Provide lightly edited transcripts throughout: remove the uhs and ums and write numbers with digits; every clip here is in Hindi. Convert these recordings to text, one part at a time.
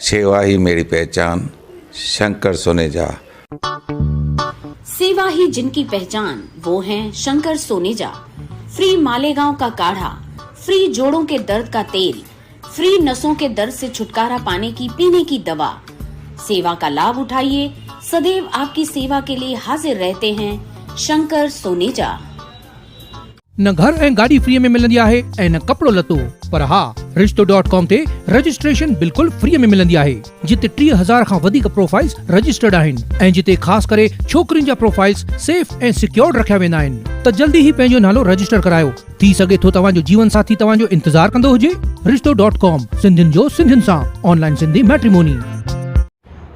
सेवा ही मेरी पहचान, शंकर सोनेजा। सेवा ही जिनकी पहचान, वो हैं शंकर सोनेजा। फ्री मालेगांव का काढ़ा, फ्री जोड़ों के दर्द का तेल, फ्री नसों के दर्द से छुटकारा पाने की पीने की दवा। सेवा का लाभ उठाइए, सदैव आपकी सेवा के लिए हाजिर रहते हैं शंकर सोनेजा। न घर ऐं गाॾी फ्री में मिलंदी आहे ऐं न कपिड़ो लतो, पर हा रिश्तो.com ते रजिस्ट्रेशन बिल्कुल फ्री में मिलंदी आहे, जिते 3000 खां वधीक प्रोफाइल्स रजिस्टर्ड आहिनि ऐं जिते ख़ास करे छोकरियुनि जा प्रोफाइल्स सेफ ऐं सिक्योर्ड रखिया वेंदा आहिनि। त जल्दी ही पंहिंजो नालो रजिस्टर करायो। थी सघे थो तव्हांजो जीवन साथी तव्हांजो इंतजार कंदो हुजे। रिश्तो.com, सिंधियुनि जो सिंधियुनि सां, ऑनलाइन सिंधी मैट्रिमोनी।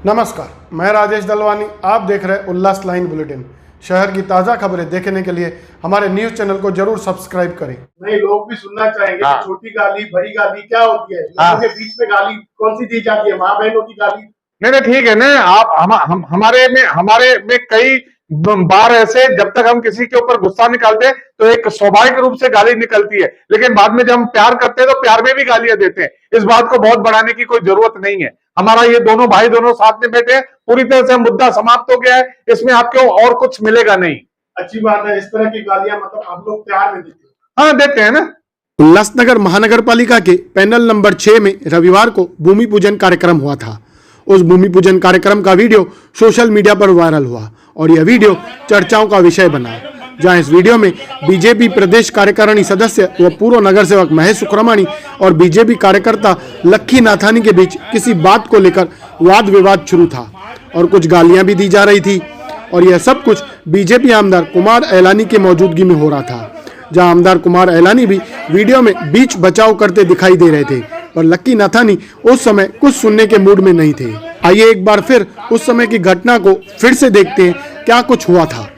नमस्कार, मैं राजेश दलवानी। आप देख रहे उल्लास लाइन बुलेटिन। शहर की ताज़ा खबरें देखने के लिए हमारे न्यूज चैनल को जरूर सब्सक्राइब करें। नहीं, लोग भी सुनना चाहेंगे कि छोटी गाली बड़ी गाली क्या होती है, लोगों के बीच में गाली कौन सी दी जाती है, माँ बहनों की गाली? नहीं ठीक है ना। आप हमारे में कई बार ऐसे, जब तक हम किसी के ऊपर गुस्सा निकालते हैं तो एक स्वाभाविक रूप से गाली निकलती है, लेकिन बाद में जब हम प्यार करते हैं तो प्यार में भी गालियां देते हैं। इस बात को बहुत बढ़ाने की कोई जरूरत नहीं है। हमारा ये दोनों भाई दोनों साथ में बैठे हैं, पूरी तरह से मुद्दा समाप्त हो गया है। इसमें आपको और कुछ मिलेगा नहीं। अच्छी बात है, इस तरह की गालियां मतलब आप लोग प्यार में देते हैं? हाँ, देते हैं ना। उल्लासनगर महानगर पालिका के पैनल नंबर 6 में रविवार को भूमि पूजन कार्यक्रम हुआ था। उस भूमि पूजन कार्यक्रम का वीडियो सोशल मीडिया पर वायरल हुआ और यह वीडियो चर्चाओं का विषय बना, जहां इस वीडियो में बीजेपी प्रदेश कार्यकारिणी सदस्य व पूर्व नगर सेवक महेश सुक्रमणी और बीजेपी कार्यकर्ता लक्की नाथानी के बीच किसी बात को लेकर वाद विवाद शुरू था और कुछ गालियां भी दी जा रही थी। और यह सब कुछ बीजेपी आमदार कुमार एलानी की मौजूदगी में हो रहा था, जहां आमदार कुमार एलानी भी वीडियो में बीच बचाव करते दिखाई दे रहे थे, पर लक्की नाथानी उस समय कुछ सुनने के मूड में नहीं थे। आइए एक बार फिर उस समय की घटना को फिर से देखते हैं, क्या कुछ हुआ था।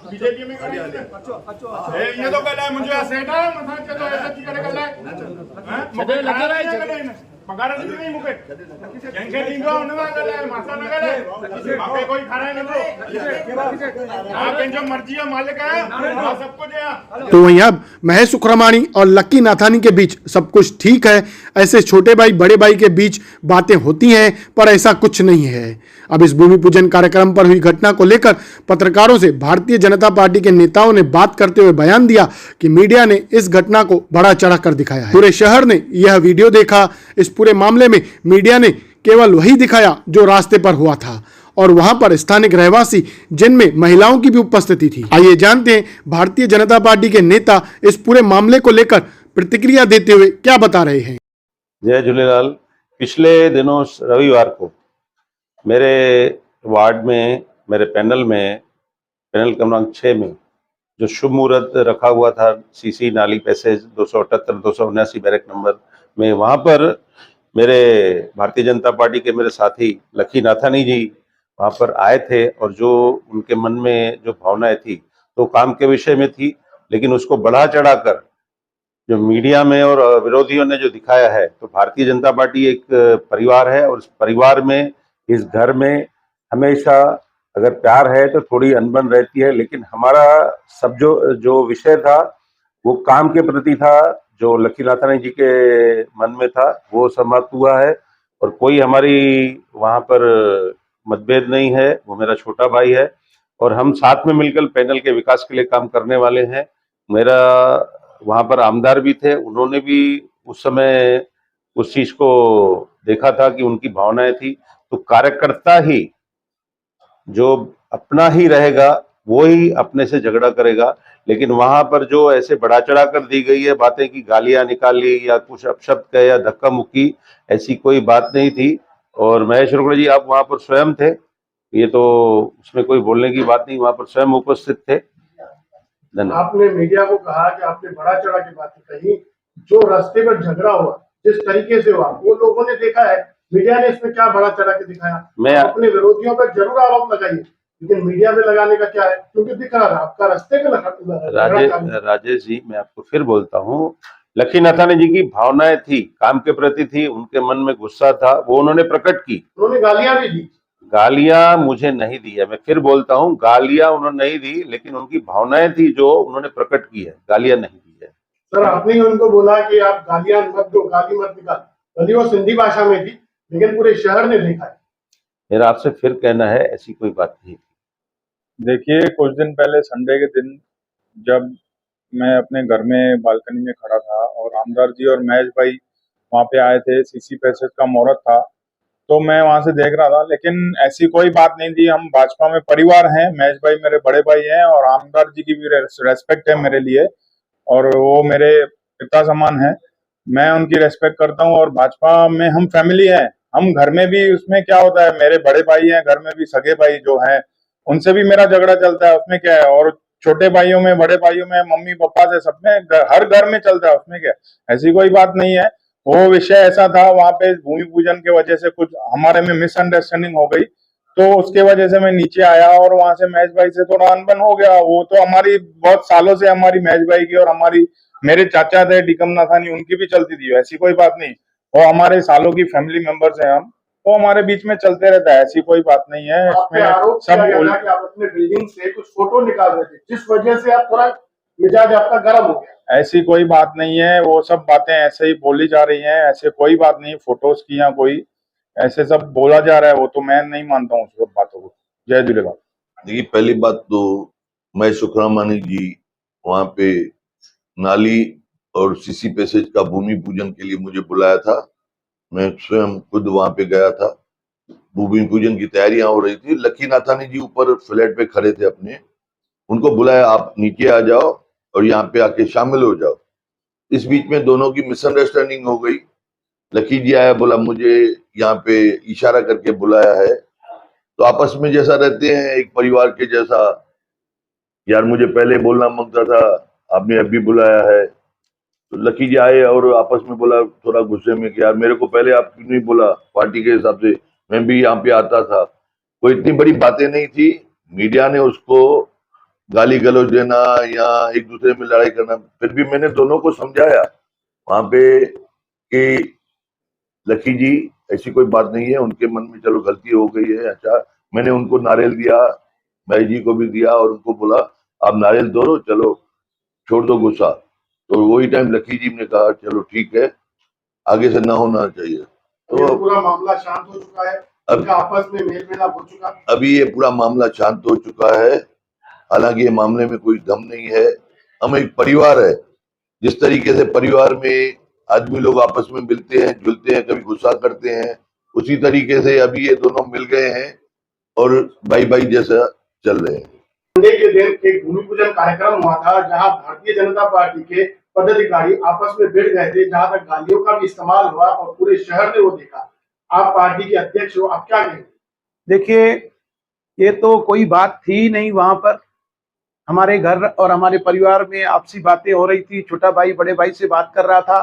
बीजेपी में ये तो गल है, मुझे सेटा मथा चलो ऐसा की करे गल है पगार नहीं मुके जंगे दिंगो उनवा गल है, मासा न गल है, बापे कोई खाना नहीं आप जो मर्जी है मालिक है, सब कुछ है। तो वहीं अब महेश सुक्रमणी और लक्की नाथानी के बीच सब कुछ ठीक है। ऐसे छोटे भाई बड़े भाई के बीच बातें होती हैं, पर ऐसा कुछ नहीं है। अब इस भूमि पूजन कार्यक्रम पर हुई घटना को लेकर पत्रकारों से भारतीय जनता पार्टी के नेताओं ने बात करते हुए बयान दिया कि मीडिया ने इस घटना को बड़ा चढ़ा कर दिखाया है। पूरे शहर ने यह वीडियो देखा। इस पूरे मामले में मीडिया ने केवल वही दिखाया जो रास्ते पर हुआ था और वहां पर स्थानिक रहवासी, जिनमें महिलाओं की भी उपस्थिति थी। आइए जानते हैं भारतीय जनता पार्टी के नेता इस पूरे मामले को लेकर प्रतिक्रिया देते हुए क्या बता रहे हैं। जय झूलेलाल। पिछले दिनों रविवार को मेरे वार्ड में, मेरे पैनल क्रमांक 6 में जो शुभ मुहूर्त रखा हुआ था, सीसी नाली पैसेज 278 279 बैरक नंबर में, वहां पर मेरे भारतीय जनता पार्टी के मेरे साथी लक्की नाथानी जी वहां पर आए थे और जो उनके मन में जो भावनाएं थी तो काम के विषय में थी, लेकिन उसको बढ़ा चढ़ाकर जो मीडिया में और विरोधियों ने जो दिखाया है, तो भारतीय जनता पार्टी एक परिवार है और इस परिवार में, इस घर में हमेशा अगर प्यार है तो थोड़ी अनबन रहती है, लेकिन हमारा सब जो विषय था वो काम के प्रति था, जो लक्की नाथानी जी के मन में था वो समाप्त हुआ है और कोई हमारी वहां पर मतभेद नहीं है। वो मेरा छोटा भाई है और हम साथ में मिलकर पैनल के विकास के लिए काम करने वाले हैं। मेरा वहां पर आमदार भी थे, उन्होंने भी उस समय उस चीज को देखा था कि उनकी भावनाएं थी। तो कार्यकर्ता ही जो अपना ही रहेगा वो ही अपने से झगड़ा करेगा, लेकिन वहां पर जो ऐसे बढ़ा चढ़ा कर दी गई है बातें की गालियां निकाली या कुछ अपशब्द कहे या धक्का मुक्की, ऐसी कोई बात नहीं थी। और महेश शुक्ला जी आप वहां पर स्वयं थे, ये तो उसमें कोई बोलने की बात नहीं, वहां पर स्वयं उपस्थित थे। धन्यवाद। आपने मीडिया को कहा कि आपने बड़ा चढ़ा के बात कही, जो रास्ते पर झगड़ा हुआ जिस तरीके से हुआ वो लोगों ने देखा है, मीडिया ने इसमें क्या बड़ा चढ़ा के दिखाया? आप अपने विरोधियों पर जरूर आरोप लगाइए, लेकिन मीडिया में लगाने का क्या है, क्योंकि दिख रहा था आपका रास्ते में राजेश जी, मैं आपको फिर बोलता हूँ, लक्ष्मी नाथानी जी की भावनाएं थी, काम के प्रति थी, उनके मन में गुस्सा था, वो उन्होंने प्रकट की। उन्होंने गालियां भी दी। गालियां मुझे नहीं दी है, मैं फिर बोलता हूँ, गालियां उन्होंने नहीं दी, लेकिन उनकी भावनाएं थी जो उन्होंने प्रकट की है, गालियां नहीं दी है। सर आपने ही उनको बोला कि आप गालियां मत दो, गाली मत निकाल, भले वो सिंधी भाषा में थी, लेकिन पूरे शहर ने देखा है। मेरा आपसे फिर कहना है, ऐसी कोई बात नहीं। देखिए, कुछ दिन पहले संडे के दिन जब मैं अपने घर में बालकनी में खड़ा था और आमदार जी और महेश भाई वहां पे आए थे, सीसी पैसेज का मुहूर्त था, तो मैं वहां से देख रहा था, लेकिन ऐसी कोई बात नहीं थी। हम भाजपा में परिवार हैं, महेश भाई मेरे बड़े भाई हैं और आमदार जी की भी रेस्पेक्ट है मेरे लिए, और वो मेरे पिता समान है, मैं उनकी रेस्पेक्ट करता हूँ। और भाजपा में हम फैमिली हैं, हम घर में भी, उसमें क्या होता है, मेरे बड़े भाई हैं, घर में भी सगे भाई जो हैं उनसे भी मेरा झगड़ा चलता है, उसमें क्या है, और छोटे भाइयों में, बड़े भाइयों में, मम्मी पापा से, सब में, हर घर में चलता है, उसमें क्या, ऐसी कोई बात नहीं है। वो विषय ऐसा था, वहां पे भूमि पूजन के वजह से कुछ हमारे में मिसअंडरस्टैंडिंग हो गई, तो उसके वजह से मैं नीचे आया और वहां से महेश भाई से थोड़ा अनबन हो गया। वो तो हमारी बहुत सालों से हमारी महेश भाई की और हमारी, मेरे चाचा थे टीकम नाथानी, उनकी भी चलती थी, ऐसी कोई बात नहीं। वो हमारे सालों की फैमिली मेंबर्स हैं हम, वो हमारे बीच में चलते रहता है, ऐसी कोई बात नहीं है। इसमें सब कि आप अपने बिल्डिंग से कुछ फोटो निकाल रहे थे, जिस वजह से आप थोड़ा मिजाज आपका गर्म हो गया। ऐसी कोई बात नहीं है, वो सब बातें ऐसे ही बोली जा रही हैं, ऐसे कोई बात नहीं, फोटोज की या कोई ऐसे सब बोला जा रहा है, वो तो मैं नहीं मानता हूँ उस सब बातों को। जय झूलेलाल। देखिए, पहली बात तो महेश सुखरामानी जी वहां पे नाली और सीसी पैसेज का भूमि पूजन के लिए मुझे बुलाया था, मैं स्वयं खुद वहां पे गया था, भूमि पूजन की तैयारियां हो रही थी। लक्ष्मी नाथानी जी ऊपर फ्लैट पे खड़े थे अपने, उनको बुलाया, आप नीचे आ जाओ और यहाँ पे आके शामिल हो जाओ। इस बीच में दोनों की मिसअंडरस्टैंडिंग हो गई। लकी जी आया, बोला मुझे यहाँ पे इशारा करके बुलाया है, तो आपस में जैसा रहते हैं एक परिवार के जैसा, यार मुझे पहले बोलना मांगता था, आपने अभी बुलाया है। तो लकी जी आए और आपस में बोला थोड़ा गुस्से में कि यार मेरे को पहले आप क्यों नहीं बोला, पार्टी के हिसाब से मैं भी यहाँ पे आता था। कोई इतनी बड़ी बातें नहीं थी, मीडिया ने उसको गाली गलौज देना या एक दूसरे में लड़ाई करना, फिर भी मैंने दोनों को समझाया वहां पे कि लकी जी ऐसी कोई बात नहीं है, उनके मन में चलो गलती हो गई है। अच्छा, मैंने उनको नारियल दिया, भाई जी को भी दिया और उनको बोला आप नारियल तोड़ो, चलो छोड़ दो गुस्सा। तो वही टाइम लकी जी ने कहा चलो ठीक है, आगे से ना होना चाहिए। तो पूरा मामला शांत हो चुका है, अब आपस में मेल मिलाप हो चुका, अभी ये पूरा मामला शांत हो चुका है। हालांकि ये मामले में कोई दम नहीं है, हम एक परिवार है, जिस तरीके से परिवार में आदमी लोग आपस में मिलते हैं, जुलते हैं, कभी गुस्सा करते हैं, उसी तरीके से अभी ये दोनों मिल गए हैं और भाई भाई जैसा चल रहे हैं। संडे के दिन एक भूमि पूजन कार्यक्रम हुआ था, जहां भारतीय जनता पार्टी के पदाधिकारी आपस में भिड़ गए थे, जहां तक गालियों का भी इस्तेमाल हुआ और पूरे शहर ने वो देखा। आप पार्टी के अध्यक्ष हो, आप क्या कहेंगे? देखिए, ये तो कोई बात थी नहीं, वहां पर हमारे घर और हमारे परिवार में आपसी बातें हो रही थी, छोटा भाई बड़े भाई से बात कर रहा था,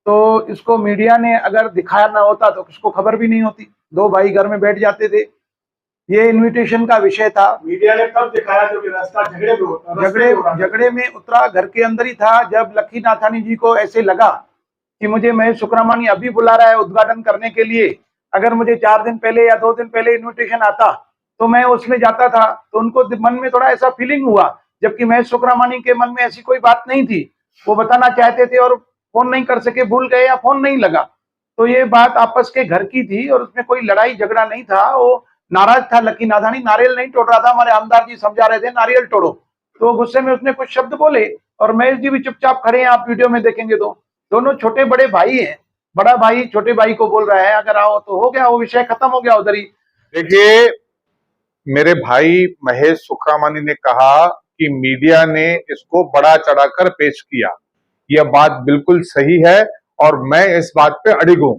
तो इसको मीडिया ने अगर दिखाया ना होता तो किसको खबर भी नहीं होती, दो भाई घर में बैठ जाते थे। ये इनविटेशन का विषय था। मीडिया ने तब दिखाया जब रास्ता झगड़े में उतरा, घर के अंदर ही था, जब लक्ष्मी नाथानी जी को ऐसे लगा कि मुझे महेश सुखरामानी अभी बुला रहा है उद्घाटन करने के लिए, अगर मुझे 4 दिन पहले या 2 दिन पहले इन्विटेशन आता तो मैं उसमें जाता था, तो उनको मन में थोड़ा ऐसा फीलिंग हुआ, जबकि महेश सुखरामानी के मन में ऐसी कोई बात नहीं थी, वो बताना चाहते थे और फोन नहीं कर सके, भूल गए या फोन नहीं लगा। तो ये बात आपस के घर की थी और उसमें कोई लड़ाई झगड़ा नहीं था। वो नाराज था लक्ष्मी नाथानी, नारियल नहीं तोड़ रहा था, हमारे आमदार जी समझा रहे थे नारियल तोड़ो, तो गुस्से में उसने कुछ शब्द बोले और महेश जी भी चुपचाप खड़े हैं, आप वीडियो में देखेंगे तो दोनों छोटे बड़े भाई हैं, बड़ा भाई छोटे भाई को बोल रहा है अगर आओ, तो हो गया, वो विषय खत्म हो गया उधर ही। देखिए, मेरे भाई महेश सुखरामानी ने कहा कि मीडिया ने इसको बड़ा चढ़ाकर पेश किया, यह बात बिल्कुल सही है और मैं इस बात पे अडिग हूं।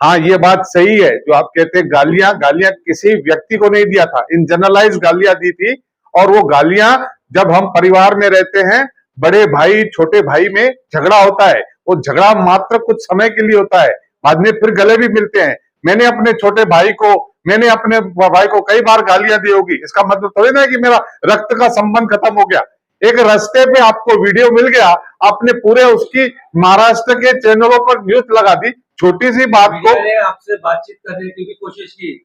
हाँ, ये बात सही है जो आप कहते हैं, गालियां गालियां किसी व्यक्ति को नहीं दिया था, इन जनरलाइज गालियां दी थी। और वो गालियां जब हम परिवार में रहते हैं, बड़े भाई छोटे भाई में झगड़ा होता है, वो झगड़ा मात्र कुछ समय के लिए होता है, बाद में फिर गले भी मिलते हैं। मैंने अपने छोटे भाई को, मैंने अपने भाई को कई बार गालियां दी होगी, इसका मतलब थोड़ी ना है कि मेरा रक्त का संबंध खत्म हो गया। एक रास्ते पे आपको वीडियो मिल गया, आपने पूरे उसकी महाराष्ट्र के चैनलों पर न्यूज लगा दी, छोटी सी बात को। मैंने आपसे बातचीत करने की भी कोशिश की,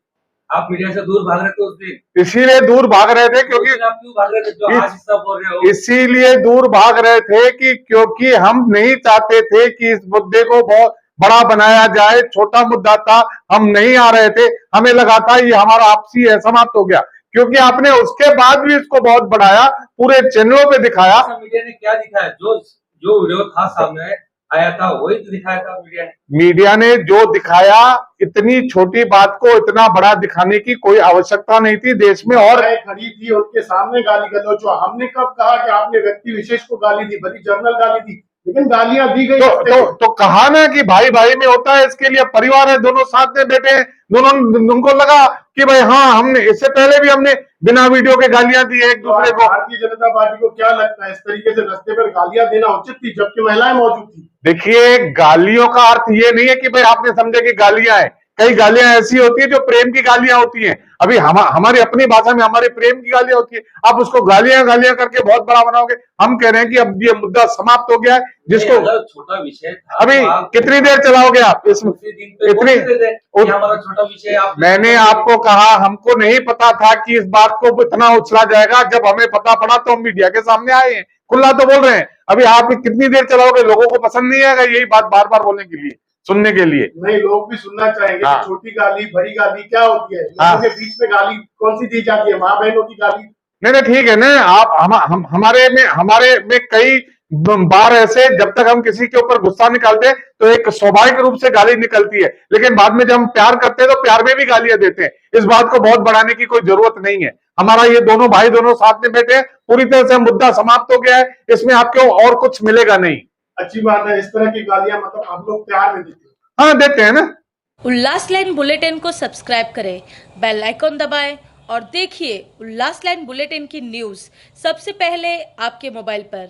आप मीडिया से दूर भाग रहे थे उस दिन। इसीलिए दूर भाग रहे थे क्योंकि आप क्यों भाग रहे थे जो आज सब बोल रहे हो? इसीलिए दूर भाग रहे थे कि क्योंकि हम नहीं चाहते थे कि इस मुद्दे को बहुत बड़ा बनाया जाए, छोटा मुद्दा था, हम नहीं आ रहे थे, हमें लगा था ये हमारा आपसी है, समाप्त हो गया। क्योंकि आपने उसके बाद भी इसको बहुत बढ़ाया, पूरे चैनलों पे दिखाया। मीडिया ने क्या दिखाया? जो वीडियो था सामने आया था वही तो दिखाया था मीडिया ने। मीडिया ने जो दिखाया, इतनी छोटी बात को इतना बड़ा दिखाने की कोई आवश्यकता नहीं थी देश में। और खड़ी थी उनके सामने गाली गलौच हुआ, हमने कब कहा कि आपने व्यक्ति विशेष को गाली दी? भली जर्नल गाली दी, लेकिन गालियां दी गई। तो कहा ना कि भाई भाई में होता है, इसके लिए परिवार है, दोनों साथ में बैठे हैं, दोनों उनको लगा कि भाई हाँ, हमने इससे पहले भी हमने बिना वीडियो के गालियां दी है एक दूसरे को। भारतीय जनता पार्टी को क्या लगता है, इस तरीके से रास्ते पर गालियां देना उचित थी जबकि महिलाएं मौजूद थी? देखिए, गालियों का अर्थ ये नहीं है कि भाई आपने समझे कि गालियां हैं। कई गालियां ऐसी होती है जो प्रेम की गालियां होती हैं। अभी हमारी अपनी भाषा में हमारे प्रेम की गालियां होती है, आप उसको गालियां गालियां करके बहुत बड़ा बनाओगे। हम कह रहे हैं कि अब ये मुद्दा समाप्त हो गया है, जिसको छोटा विषय था, अभी कितनी देर चलाओगे आप इसमें? इतनी हमारा छोटा विषय मैंने आपको कहा, हमको नहीं पता था कि इस बात को इतना उछला जाएगा। जब हमें पता पड़ा तो हम मीडिया के सामने आए हैं, खुला तो बोल रहे हैं। अभी आप कितनी देर चलाओगे? लोगों को पसंद नहीं आएगा यही बात बार बार बोलने के लिए, सुनने के लिए। नहीं, लोग भी सुनना चाहेंगे। हाँ। छोटी गाली बड़ी गाली क्या होती है? हाँ। लोगों के बीच में गाली कौन सी दी जाती है? माँ बहनों की गाली? नहीं, ठीक है ना। आप हमारे में कई बार ऐसे, जब तक हम किसी के ऊपर गुस्सा निकालते तो एक स्वाभाविक रूप से गाली निकलती है, लेकिन बाद में जब हम प्यार करते हैं तो प्यार में भी गालियां देते हैं। इस बात को बहुत बढ़ाने की कोई जरूरत नहीं है। हमारा ये दोनों भाई दोनों साथ में बैठे हैं, पूरी तरह से मुद्दा समाप्त हो गया है, इसमें आपको और कुछ मिलेगा नहीं। अच्छी बात है, इस तरह की गालियां मतलब हम लोग प्यार में देते हैं। हाँ, देते हैं ना। उल्लास लाइन बुलेटिन को सब्सक्राइब करें, बेल आइकॉन दबाएं और देखिए उल्लास लाइन बुलेटिन की न्यूज़ सबसे पहले आपके मोबाइल पर।